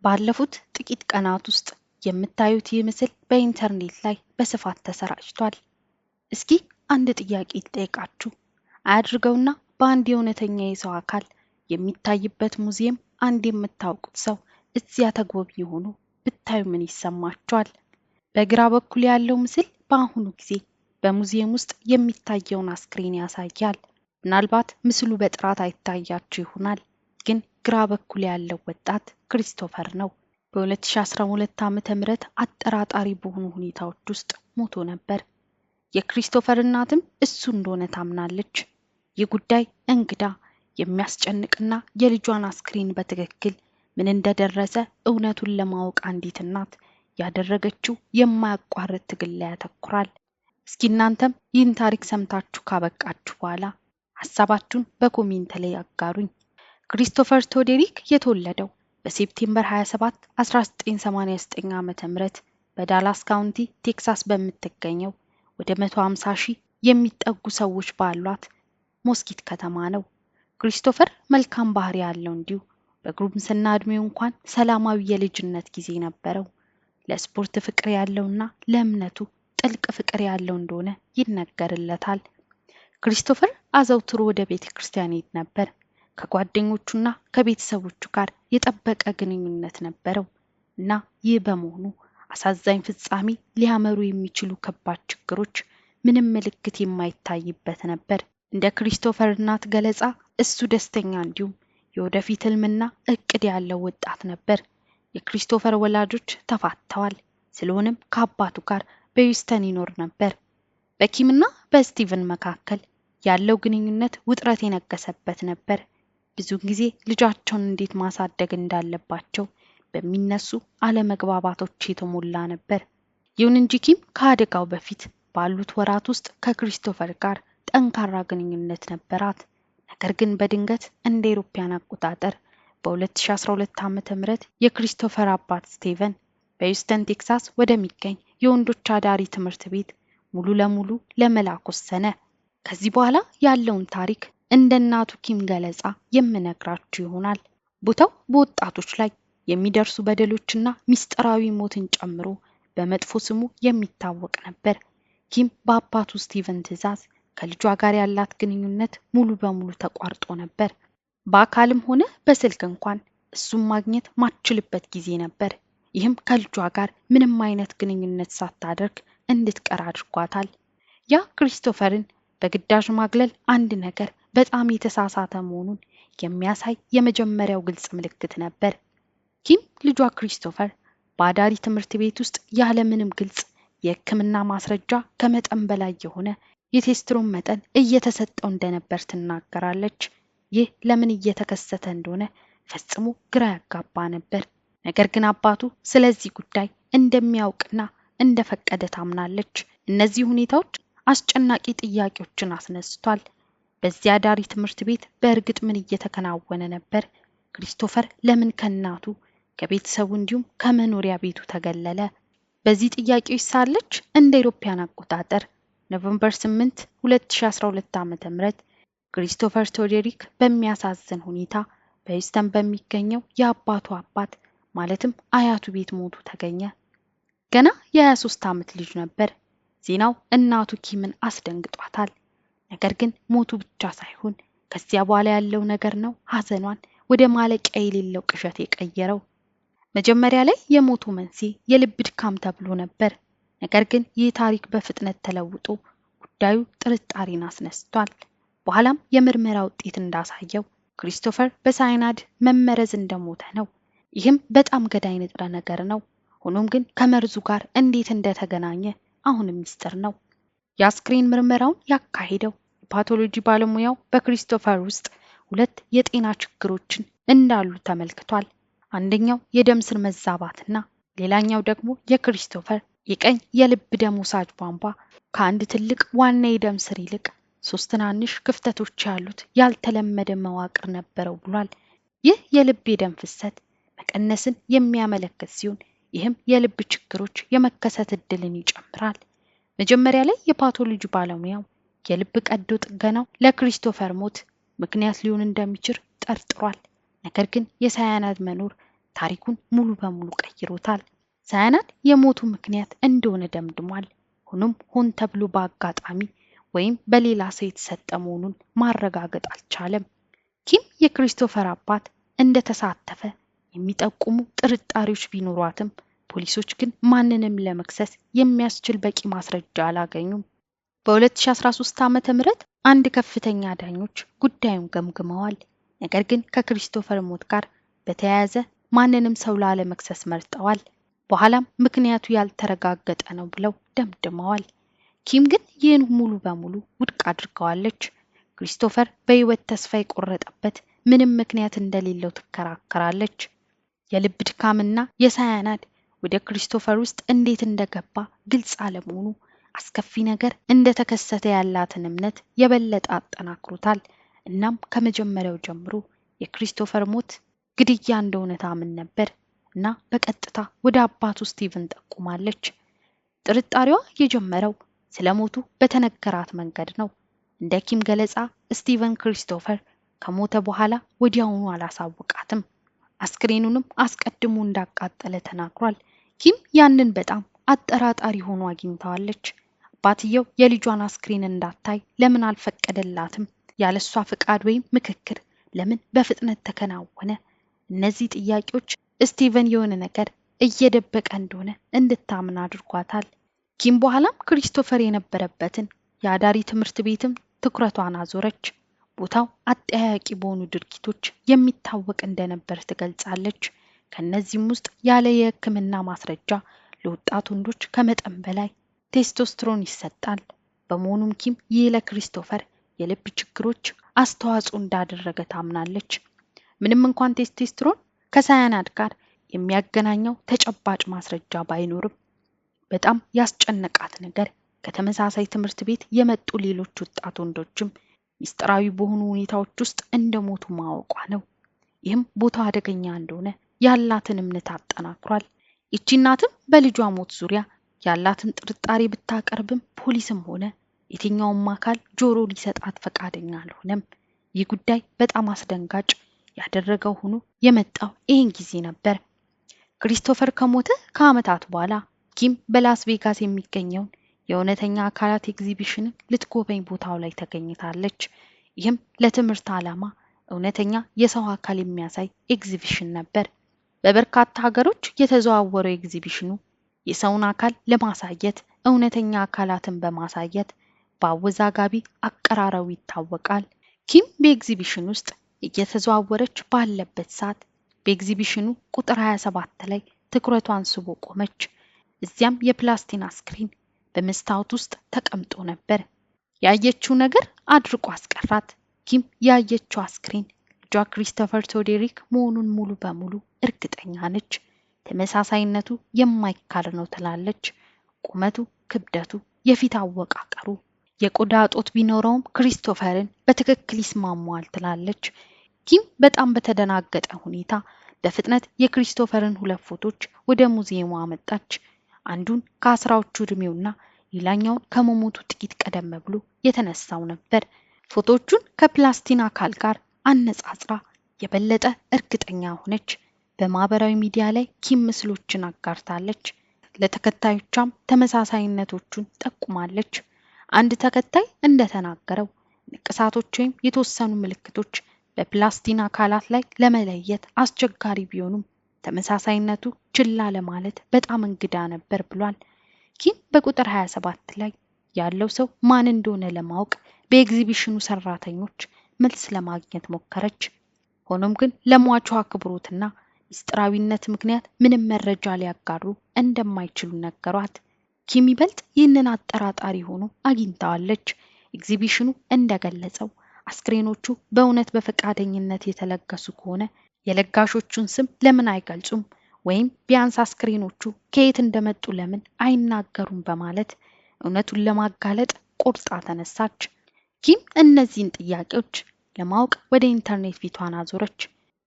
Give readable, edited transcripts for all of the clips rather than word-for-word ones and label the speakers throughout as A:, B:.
A: ባለፉት ጥቂት ቀናት ውስጥ የምታዩት ይህ ምስል በኢንተርኔት ላይ በስፋት ተሰራጭቷል። እስኪ አንድ ጥያቄ ልጠይቃችሁ። አያድርገውና በአንድ የእውነተኛ የሰው አካል የሚታይበት ሙዚየም አንድ የምታውቁት ሰው እዚያ ተጎብኚ ሆኖ ብታዩ ምን ይሰማችኋል? በግራ በኩል ያለው ምስል በአሁኑ ጊዜ በሙዚየም ውስጥ የሚታየውን አስክሬን ያሳያል። ምናልባት ምስሉ በጥራት አይታያችሁ ይሆናል፣ ግን ግራ በኩል ያለው ወጣት ክሪስቶፈር ነው። በ2012 ዓ.ም አጠራጣሪ በሆኑ ሁኔታዎች ውስጥ ሞቶ ነበር። የክሪስቶፈር እናትም እሱ እንደሆነ ታምናለች። ይህ ጉዳይ እንግዳ፣ የሚያስጨንቅና የልጇን አስክሬን በትክክል ምን እንደደረሰ እውነቱን ለማወቅ አንዲት እናት ያደረገችው የማያቋርጥ ትግል ላይ ያተኩራል። እስኪ እናንተም ይህን ታሪክ ሰምታችሁ ካበቃችሁ በኋላ ሀሳባችሁን በኮሜንት ላይ አጋሩኝ። ክሪስቶፈር ቶዴሪክ የተወለደው በሴፕቴምበር 27 1989 ዓ.ም በዳላስ ካውንቲ ቴክሳስ በምትገኘው ወደ 150 ሺህ የሚጠጉ ሰዎች ባሏት ሞስኪት ከተማ ነው። ክሪስቶፈር መልካም ባህሪ ያለው እንዲሁ በጉርምስና እድሜው እንኳን ሰላማዊ የልጅነት ጊዜ ነበረው። ለስፖርት ፍቅር ያለውና ለእምነቱ ጥልቅ ፍቅር ያለው እንደሆነ ይነገርለታል። ክሪስቶፈር አዘውትሮ ወደ ቤተ ክርስቲያን ይሄድ ነበር። ከጓደኞቹና ከቤተሰቦቹ ጋር የጠበቀ ግንኙነት ነበረው እና ይህ በመሆኑ አሳዛኝ ፍጻሜ ሊያመሩ የሚችሉ ከባድ ችግሮች ምንም ምልክት የማይታይበት ነበር። እንደ ክሪስቶፈር እናት ገለጻ እሱ ደስተኛ እንዲሁም የወደፊት ህልምና እቅድ ያለው ወጣት ነበር። የክሪስቶፈር ወላጆች ተፋተዋል። ስለሆነም ከአባቱ ጋር በሂውስተን ይኖር ነበር። በኪምና በስቲቨን መካከል ያለው ግንኙነት ውጥረት የነገሰበት ነበር። ብዙ ጊዜ ልጃቸውን እንዴት ማሳደግ እንዳለባቸው በሚነሱ አለመግባባቶች የተሞላ ነበር። ይሁን እንጂ ኪም ከአደጋው በፊት ባሉት ወራት ውስጥ ከክሪስቶፈር ጋር ጠንካራ ግንኙነት ነበራት። ነገር ግን በድንገት እንደ አውሮፓውያን አቆጣጠር በ2012 ዓ.ም የክሪስቶፈር አባት ስቲቨን በሂውስተን ቴክሳስ ወደሚገኝ የወንዶች አዳሪ ትምህርት ቤት ሙሉ ለሙሉ ለመላክ ወሰነ። ከዚህ በኋላ ያለውን ታሪክ እንደ እናቱ ኪም ገለጻ የምነግራችሁ ይሆናል። ቦታው በወጣቶች ላይ የሚደርሱ በደሎችና ሚስጥራዊ ሞትን ጨምሮ በመጥፎ ስሙ የሚታወቅ ነበር። ኪም በአባቱ ስቲቨን ትዕዛዝ ከልጇ ጋር ያላት ግንኙነት ሙሉ በሙሉ ተቋርጦ ነበር። በአካልም ሆነ በስልክ እንኳን እሱን ማግኘት ማትችልበት ጊዜ ነበር። ይህም ከልጇ ጋር ምንም አይነት ግንኙነት ሳታደርግ እንድትቀር አድርጓታል። ያ ክሪስቶፈርን በግዳጅ ማግለል አንድ ነገር በጣም የተሳሳተ መሆኑን የሚያሳይ የመጀመሪያው ግልጽ ምልክት ነበር። ኪም ልጇ ክሪስቶፈር በአዳሪ ትምህርት ቤት ውስጥ ያለምንም ግልጽ የሕክምና ማስረጃ ከመጠን በላይ የሆነ የቴስቶስትሮን መጠን እየተሰጠው እንደነበር ትናገራለች። ይህ ለምን እየተከሰተ እንደሆነ ፈጽሞ ግራ ያጋባ ነበር። ነገር ግን አባቱ ስለዚህ ጉዳይ እንደሚያውቅና እንደፈቀደ ታምናለች። እነዚህ ሁኔታዎች አስጨናቂ ጥያቄዎችን አስነስቷል። በዚያ አዳሪ ትምህርት ቤት በእርግጥ ምን እየተከናወነ ነበር? ክሪስቶፈር ለምን ከእናቱ ከቤተሰቡ እንዲሁም ከመኖሪያ ቤቱ ተገለለ? በዚህ ጥያቄዎች ሳለች እንደ አውሮፓውያን አቆጣጠር ኖቬምበር 8 2012 ዓ.ም ክሪስቶፈር ቶዴሪክ በሚያሳዝን ሁኔታ በሂውስተን በሚገኘው የአባቱ አባት ማለትም አያቱ ቤት ሞቱ ተገኘ። ገና የ23 ዓመት ልጅ ነበር። ዜናው እናቱ ኪምን አስደንግጧታል። ነገር ግን ሞቱ ብቻ ሳይሆን ከዚያ በኋላ ያለው ነገር ነው ሐዘኗን ወደ ማለቂያ የሌለው ቅዠት የቀየረው። መጀመሪያ ላይ የሞቱ መንስኤ የልብ ድካም ተብሎ ነበር። ነገር ግን ይህ ታሪክ በፍጥነት ተለውጦ ጉዳዩ ጥርጣሬን አስነስቷል። በኋላም የምርመራ ውጤት እንዳሳየው ክሪስቶፈር በሳይናድ መመረዝ እንደሞተ ነው። ይህም በጣም ገዳይ ንጥረ ነገር ነው። ሆኖም ግን ከመርዙ ጋር እንዴት እንደተገናኘ አሁንም ሚስጥር ነው። የአስክሬን ምርመራውን ያካሄደው የፓቶሎጂ ባለሙያው በክሪስቶፈር ውስጥ ሁለት የጤና ችግሮችን እንዳሉ ተመልክቷል። አንደኛው የደም ስር መዛባትና ሌላኛው ደግሞ የክሪስቶፈር የቀኝ የልብ ደም ወሳጅ ቧንቧ ከአንድ ትልቅ ዋና የደም ስር ይልቅ 3 ትናንሽ ክፍተቶች ያሉት ያልተለመደ መዋቅር ነበረው ብሏል። ይህ የልብ የደም ፍሰት መቀነስን የሚያመለክት ሲሆን ይህም የልብ ችግሮች የመከሰት እድልን ይጨምራል። መጀመሪያ ላይ የፓቶሎጂ ባለሙያው የልብ ቀዶ ጥገናው ለክሪስቶፈር ሞት ምክንያት ሊሆን እንደሚችል ጠርጥሯል። ነገር ግን የሳያናድ መኖር ታሪኩን ሙሉ በሙሉ ቀይሮታል። ሳያናድ የሞቱ ምክንያት እንደሆነ ደምድሟል። ሆኖም ሆን ተብሎ በአጋጣሚ ወይም በሌላ ሰው የተሰጠ መሆኑን ማረጋገጥ አልቻለም። ኪም የክሪስቶፈር አባት እንደተሳተፈ የሚጠቁሙ ጥርጣሬዎች ቢኖሯትም ፖሊሶች ግን ማንንም ለመክሰስ የሚያስችል በቂ ማስረጃ አላገኙም። በ2013 ዓ.ም አንድ ከፍተኛ ዳኞች ጉዳዩን ገምግመዋል። ነገር ግን ከክሪስቶፈር ሞት ጋር በተያያዘ ማንንም ሰው ላለመክሰስ መርጠዋል። በኋላም ምክንያቱ ያልተረጋገጠ ነው ብለው ደምድመዋል። ኪም ግን ይህን ሙሉ በሙሉ ውድቅ አድርገዋለች። ክሪስቶፈር በህይወት ተስፋ የቆረጠበት ምንም ምክንያት እንደሌለው ትከራከራለች። የልብ ድካምና የሳያናድ ወደ ክሪስቶፈር ውስጥ እንዴት እንደገባ ግልጽ አለመሆኑ አስከፊ ነገር እንደተከሰተ ያላትን እምነት የበለጠ አጠናክሮታል። እናም ከመጀመሪያው ጀምሮ የክሪስቶፈር ሞት ግድያ እንደሆነ ታምን ነበር እና በቀጥታ ወደ አባቱ ስቲቨን ጠቁማለች። ጥርጣሬዋ የጀመረው ስለሞቱ በተነገራት መንገድ ነው። እንደ ኪም ገለጻ ስቲቨን ክሪስቶፈር ከሞተ በኋላ ወዲያውኑ አላሳወቃትም። አስክሬኑንም አስቀድሞ እንዳቃጠለ ተናግሯል። ኪም ያንን በጣም አጠራጣሪ ሆኖ አግኝታዋለች። አባትየው የልጇን አስክሬን እንዳታይ ለምን አልፈቀደላትም? ያለሷ ፍቃድ ወይም ምክክር ለምን በፍጥነት ተከናወነ? እነዚህ ጥያቄዎች ስቲቨን የሆነ ነገር እየደበቀ እንደሆነ እንድታምን አድርጓታል። ኪም በኋላም ክሪስቶፈር የነበረበትን የአዳሪ ትምህርት ቤትም ትኩረቷን አዞረች። ቦታው አጠያያቂ በሆኑ ድርጊቶች የሚታወቅ እንደነበር ትገልጻለች። ከነዚህም ውስጥ ያለ የሕክምና ማስረጃ ለወጣት ወንዶች ከመጠን በላይ ቴስቶስትሮን ይሰጣል። በመሆኑም ኪም ይህ ለክሪስቶፈር የልብ ችግሮች አስተዋጽኦ እንዳደረገ ታምናለች። ምንም እንኳን ቴስቶስትሮን ከሳያናድ ጋር የሚያገናኘው ተጨባጭ ማስረጃ ባይኖርም በጣም ያስጨነቃት ነገር ከተመሳሳይ ትምህርት ቤት የመጡ ሌሎች ወጣት ወንዶችም ሚስጥራዊ በሆኑ ሁኔታዎች ውስጥ እንደሞቱ ማወቋ ነው። ይህም ቦታው አደገኛ እንደሆነ ያላትን እምነት አጠናክሯል። ይቺ እናትም በልጇ ሞት ዙሪያ ያላትን ጥርጣሬ ብታቀርብም ፖሊስም ሆነ የትኛውም አካል ጆሮ ሊሰጣት ፈቃደኛ አልሆነም። ይህ ጉዳይ በጣም አስደንጋጭ ያደረገው ሆኖ የመጣው ይህን ጊዜ ነበር። ክሪስቶፈር ከሞተ ከዓመታት በኋላ ኪም በላስ ቬጋስ የሚገኘውን የእውነተኛ አካላት ኤግዚቢሽን ልትጎበኝ ቦታው ላይ ተገኝታለች። ይህም ለትምህርት ዓላማ እውነተኛ የሰው አካል የሚያሳይ ኤግዚቢሽን ነበር። በበርካታ ሀገሮች የተዘዋወረው ኤግዚቢሽኑ የሰውን አካል ለማሳየት እውነተኛ አካላትን በማሳየት በአወዛጋቢ አቀራረቡ ይታወቃል። ኪም በኤግዚቢሽን ውስጥ እየተዘዋወረች ባለበት ሰዓት በኤግዚቢሽኑ ቁጥር 27 ላይ ትኩረቷን ስቦ ቆመች። እዚያም የፕላስቲና ስክሪን በመስታወት ውስጥ ተቀምጦ ነበር። ያየችው ነገር አድርቆ አስቀራት። ኪም ያየችው ስክሪን ልጇ ክሪስቶፈር ቶዴሪክ መሆኑን ሙሉ በሙሉ እርግጠኛ ነች። ተመሳሳይነቱ የማይካድ ነው ትላለች። ቁመቱ፣ ክብደቱ፣ የፊት አወቃቀሩ፣ የቆዳ እጦት ቢኖረውም ክሪስቶፈርን በትክክል ይስማማዋል ትላለች። ኪም በጣም በተደናገጠ ሁኔታ በፍጥነት የክሪስቶፈርን ሁለት ፎቶች ወደ ሙዚየሙ አመጣች። አንዱን ከአስራዎቹ እድሜውና ሌላኛውን ከመሞቱ ጥቂት ቀደም ብሎ የተነሳው ነበር። ፎቶቹን ከፕላስቲና አካል ጋር አነጻጽራ የበለጠ እርግጠኛ ሆነች። በማህበራዊ ሚዲያ ላይ ኪም ምስሎችን አጋርታለች። ለተከታዮቿም ተመሳሳይነቶቹን ጠቁማለች። አንድ ተከታይ እንደተናገረው ንቅሳቶች ወይም የተወሰኑ ምልክቶች በፕላስቲና አካላት ላይ ለመለየት አስቸጋሪ ቢሆኑም ተመሳሳይነቱ ችላ ለማለት በጣም እንግዳ ነበር ብሏል። ኪም በቁጥር 27 ላይ ያለው ሰው ማን እንደሆነ ለማወቅ በኤግዚቢሽኑ ሰራተኞች መልስ ለማግኘት ሞከረች። ሆኖም ግን ለሟቹ አክብሮትና ሚስጥራዊነት ምክንያት ምንም መረጃ ሊያጋሩ እንደማይችሉ ነገሯት። ኪም ይበልጥ ይህንን አጠራጣሪ ሆኖ አግኝታዋለች። ኤግዚቢሽኑ እንደገለጸው አስክሬኖቹ በእውነት በፈቃደኝነት የተለገሱ ከሆነ የለጋሾቹን ስም ለምን አይገልጹም? ወይም ቢያንስ አስክሬኖቹ ከየት እንደመጡ ለምን አይናገሩም? በማለት እውነቱን ለማጋለጥ ቆርጣ ተነሳች። ኪም እነዚህን ጥያቄዎች ለማወቅ ወደ ኢንተርኔት ፊቷን አዞረች።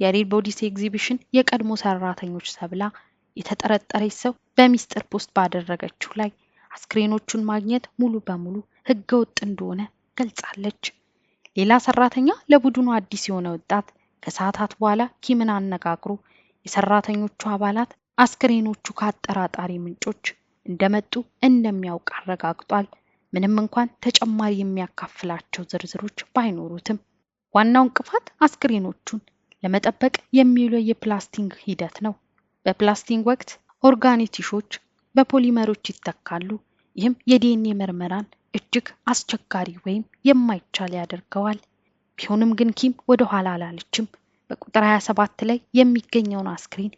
A: የሬድ ቦዲስ ኤግዚቢሽን የቀድሞ ሰራተኞች ተብላ የተጠረጠረች ሰው በሚስጥር ፖስት ባደረገችው ላይ አስክሬኖቹን ማግኘት ሙሉ በሙሉ ህገወጥ እንደሆነ ገልጻለች። ሌላ ሰራተኛ ለቡድኑ አዲስ የሆነ ወጣት ከሰዓታት በኋላ ኪምን አነጋግሮ የሰራተኞቹ አባላት አስክሬኖቹ ከአጠራጣሪ ምንጮች እንደመጡ እንደሚያውቅ አረጋግጧል። ምንም እንኳን ተጨማሪ የሚያካፍላቸው ዝርዝሮች ባይኖሩትም ዋናው እንቅፋት አስክሬኖቹን ለመጠበቅ የሚውለው የፕላስቲንግ ሂደት ነው። በፕላስቲንግ ወቅት ኦርጋኒቲሾች በፖሊመሮች ይተካሉ። ይህም የዲኤንኤ ምርመራን እጅግ አስቸጋሪ ወይም የማይቻል ያደርገዋል። ቢሆንም ግን ኪም ወደ ኋላ አላለችም። በቁጥር 27 ላይ የሚገኘውን አስክሬን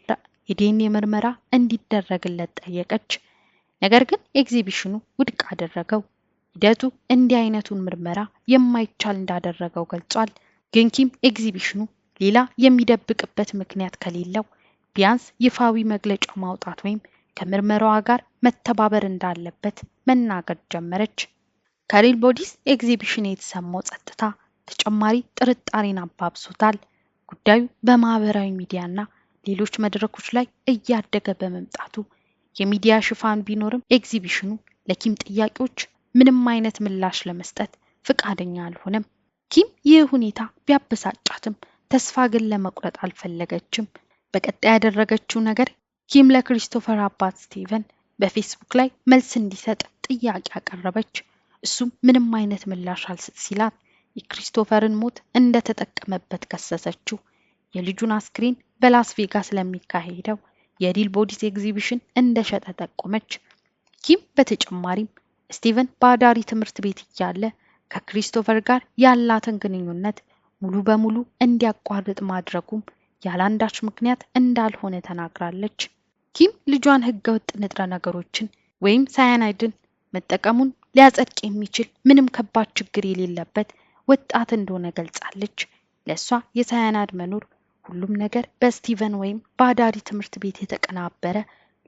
A: የዲኤንኤ ምርመራ እንዲደረግለት ጠየቀች። ነገር ግን ኤግዚቢሽኑ ውድቅ አደረገው። ሂደቱ እንዲህ አይነቱን ምርመራ የማይቻል እንዳደረገው ገልጿል። ግን ኪም ኤግዚቢሽኑ ሌላ የሚደብቅበት ምክንያት ከሌለው ቢያንስ ይፋዊ መግለጫ ማውጣት ወይም ከምርመራዋ ጋር መተባበር እንዳለበት መናገር ጀመረች። ከሪል ቦዲስ ኤግዚቢሽን የተሰማው ጸጥታ ተጨማሪ ጥርጣሬን አባብሶታል። ጉዳዩ በማህበራዊ ሚዲያና ሌሎች መድረኮች ላይ እያደገ በመምጣቱ የሚዲያ ሽፋን ቢኖርም ኤግዚቢሽኑ ለኪም ጥያቄዎች ምንም አይነት ምላሽ ለመስጠት ፍቃደኛ አልሆነም። ኪም ይህ ሁኔታ ቢያበሳጫትም ተስፋ ግን ለመቁረጥ አልፈለገችም። በቀጣይ ያደረገችው ነገር ኪም ለክሪስቶፈር አባት ስቲቨን በፌስቡክ ላይ መልስ እንዲሰጥ ጥያቄ አቀረበች። እሱም ምንም አይነት ምላሽ አልሰጥ ሲላት የክሪስቶፈርን ሞት እንደተጠቀመበት ከሰሰችው። የልጁን አስክሬን በላስ ቬጋስ ለሚካሄደው የሪል ቦዲስ ኤግዚቢሽን እንደሸጠ ጠቆመች። ኪም በተጨማሪም ስቲቨን በአዳሪ ትምህርት ቤት እያለ ከክሪስቶፈር ጋር ያላትን ግንኙነት ሙሉ በሙሉ እንዲያቋርጥ ማድረጉም ያላንዳች ምክንያት እንዳልሆነ ተናግራለች። ኪም ልጇን ህገወጥ ንጥረ ነገሮችን ወይም ሳያናይድን መጠቀሙን ሊያጸድቅ የሚችል ምንም ከባድ ችግር የሌለበት ወጣት እንደሆነ ገልጻለች። ለሷ የሳያናይድ መኖር ሁሉም ነገር በስቲቨን ወይም በአዳሪ ትምህርት ቤት የተቀናበረ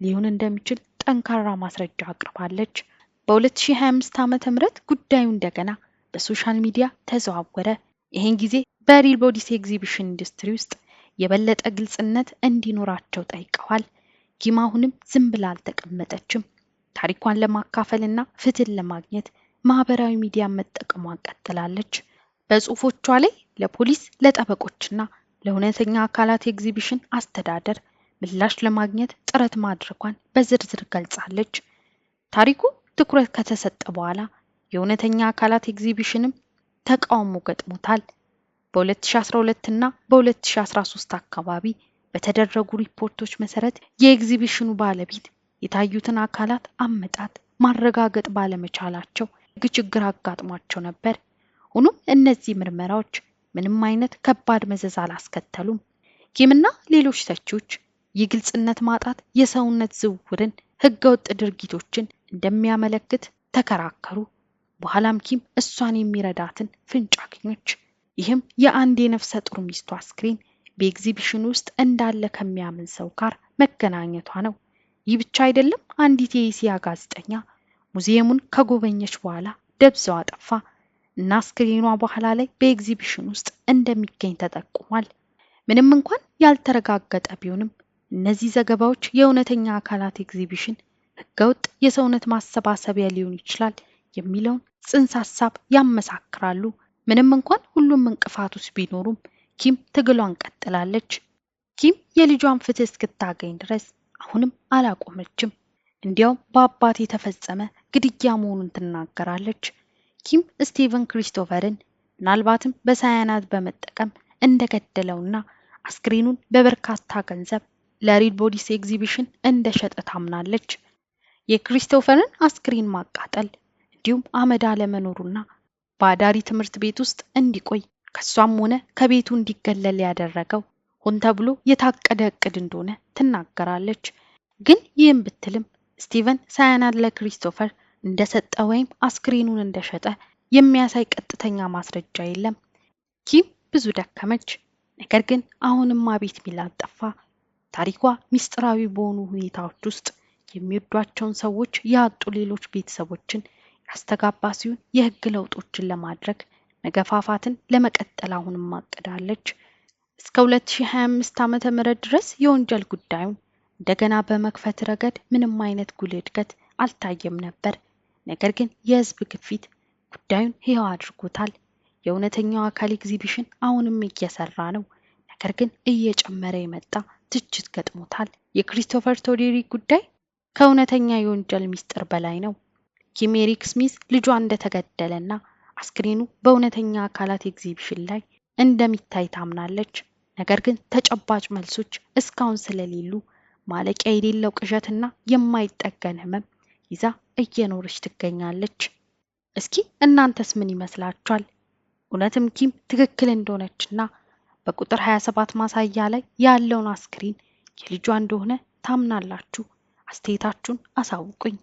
A: ሊሆን እንደሚችል ጠንካራ ማስረጃ አቅርባለች። በ2025 ዓ.ም ጉዳዩ እንደገና በሶሻል ሚዲያ ተዘዋወረ። ይህን ጊዜ በሪል ቦዲስ ኤግዚቢሽን ኢንዱስትሪ ውስጥ የበለጠ ግልጽነት እንዲኖራቸው ጠይቀዋል። ኪም አሁንም ዝም ብላ አልተቀመጠችም። ታሪኳን ለማካፈልና ፍትህ ለማግኘት ማህበራዊ ሚዲያ መጠቀሟን ቀጥላለች። በጽሁፎቿ ላይ ለፖሊስ፣ ለጠበቆችና ለእውነተኛ አካላት ኤግዚቢሽን አስተዳደር ምላሽ ለማግኘት ጥረት ማድረጓን በዝርዝር ገልጻለች። ታሪኩ ትኩረት ከተሰጠ በኋላ የእውነተኛ አካላት ኤግዚቢሽንም ተቃውሞ ገጥሞታል። በ2012 እና በ2013 አካባቢ በተደረጉ ሪፖርቶች መሰረት የኤግዚቢሽኑ ባለቤት የታዩትን አካላት አመጣጥ ማረጋገጥ ባለመቻላቸው ችግር አጋጥሟቸው ነበር። ሆኖም እነዚህ ምርመራዎች ምንም አይነት ከባድ መዘዝ አላስከተሉም። ኪምና ሌሎች ተቺዎች የግልጽነት ማጣት የሰውነት ዝውውርን፣ ህገወጥ ድርጊቶችን እንደሚያመለክት ተከራከሩ። በኋላም ኪም እሷን የሚረዳትን ፍንጭ አገኘች። ይህም የአንድ የነፍሰ ጡር ሚስቱ አስክሬን በኤግዚቢሽን ውስጥ እንዳለ ከሚያምን ሰው ጋር መገናኘቷ ነው። ይህ ብቻ አይደለም። አንዲት የኤሲያ ጋዜጠኛ ሙዚየሙን ከጎበኘች በኋላ ደብዛዋ ጠፋ እና አስክሬኗ በኋላ ላይ በኤግዚቢሽን ውስጥ እንደሚገኝ ተጠቁሟል። ምንም እንኳን ያልተረጋገጠ ቢሆንም እነዚህ ዘገባዎች የእውነተኛ አካላት ኤግዚቢሽን ህገወጥ የሰውነት ማሰባሰቢያ ሊሆን ይችላል የሚለውን ጽንሰ ሐሳብ ያመሳክራሉ። ምንም እንኳን ሁሉም እንቅፋቶች ቢኖሩም ኪም ትግሏን ቀጥላለች። ኪም የልጇን ፍትህ እስክታገኝ ድረስ አሁንም አላቆመችም። እንዲያውም በአባት የተፈጸመ ግድያ መሆኑን ትናገራለች። ኪም ስቲቨን ክሪስቶፈርን ምናልባትም በሳያናይድ በመጠቀም እንደገደለውና አስክሬኑን በበርካታ ገንዘብ ለሪል ቦዲስ ኤግዚቢሽን እንደሸጠ ታምናለች። የክሪስቶፈርን አስክሬን ማቃጠል እንዲሁም አመድ አለመኖሩና በአዳሪ ትምህርት ቤት ውስጥ እንዲቆይ ከሷም ሆነ ከቤቱ እንዲገለል ያደረገው ሆን ተብሎ የታቀደ እቅድ እንደሆነ ትናገራለች። ግን ይህም ብትልም ስቲቨን ሳያናይድ ለክሪስቶፈር እንደሰጠ ወይም አስክሬኑን እንደሸጠ የሚያሳይ ቀጥተኛ ማስረጃ የለም። ኪም ብዙ ደከመች። ነገር ግን አሁንም አቤት ሚላት ጠፋ። ታሪኳ ሚስጥራዊ በሆኑ ሁኔታዎች ውስጥ የሚወዷቸውን ሰዎች ያጡ ሌሎች ቤተሰቦችን ያስተጋባ ሲሆን የህግ ለውጦችን ለማድረግ መገፋፋትን ለመቀጠል አሁንም ማቀዳለች። እስከ 2025 ዓመተ ምህረት ድረስ የወንጀል ጉዳዩን እንደገና በመክፈት ረገድ ምንም አይነት ጉልህ እድገት አልታየም ነበር። ነገር ግን የህዝብ ግፊት ጉዳዩን ሕያው አድርጎታል። የእውነተኛው አካል ኤግዚቢሽን አሁንም እየሰራ ነው። ነገር ግን እየጨመረ የመጣ ትችት ገጥሞታል። የክሪስቶፈር ቶዴሪ ጉዳይ ከእውነተኛ የወንጀል ሚስጥር በላይ ነው። ኪም ኤሪክ ስሚዝ ልጇ እንደተገደለና አስክሬኑ በእውነተኛ አካላት ኤግዚቢሽን ላይ እንደሚታይ ታምናለች። ነገር ግን ተጨባጭ መልሶች እስካሁን ስለሌሉ ማለቂያ የሌለው ቅዠትና የማይጠገን ህመም ይዛ እየኖረች ትገኛለች። እስኪ እናንተስ ምን ይመስላችኋል? እውነትም ኪም ትክክል እንደሆነችና በቁጥር 27 ማሳያ ላይ ያለውን አስክሬን የልጇ እንደሆነ ታምናላችሁ? አስተያየታችሁን አሳውቁኝ።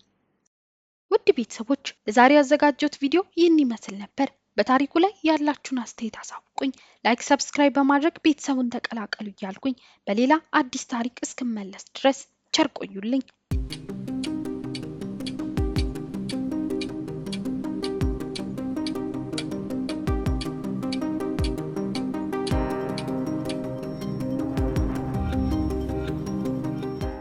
A: ውድ ቤተሰቦች ለዛሬ ያዘጋጀሁት ቪዲዮ ይህን ይመስል ነበር። በታሪኩ ላይ ያላችሁን አስተያየት አሳውቁኝ። ላይክ፣ ሰብስክራይብ በማድረግ ቤተሰቡን ተቀላቀሉ እያልኩኝ በሌላ አዲስ ታሪክ እስክመለስ ድረስ ቸር ቆዩልኝ።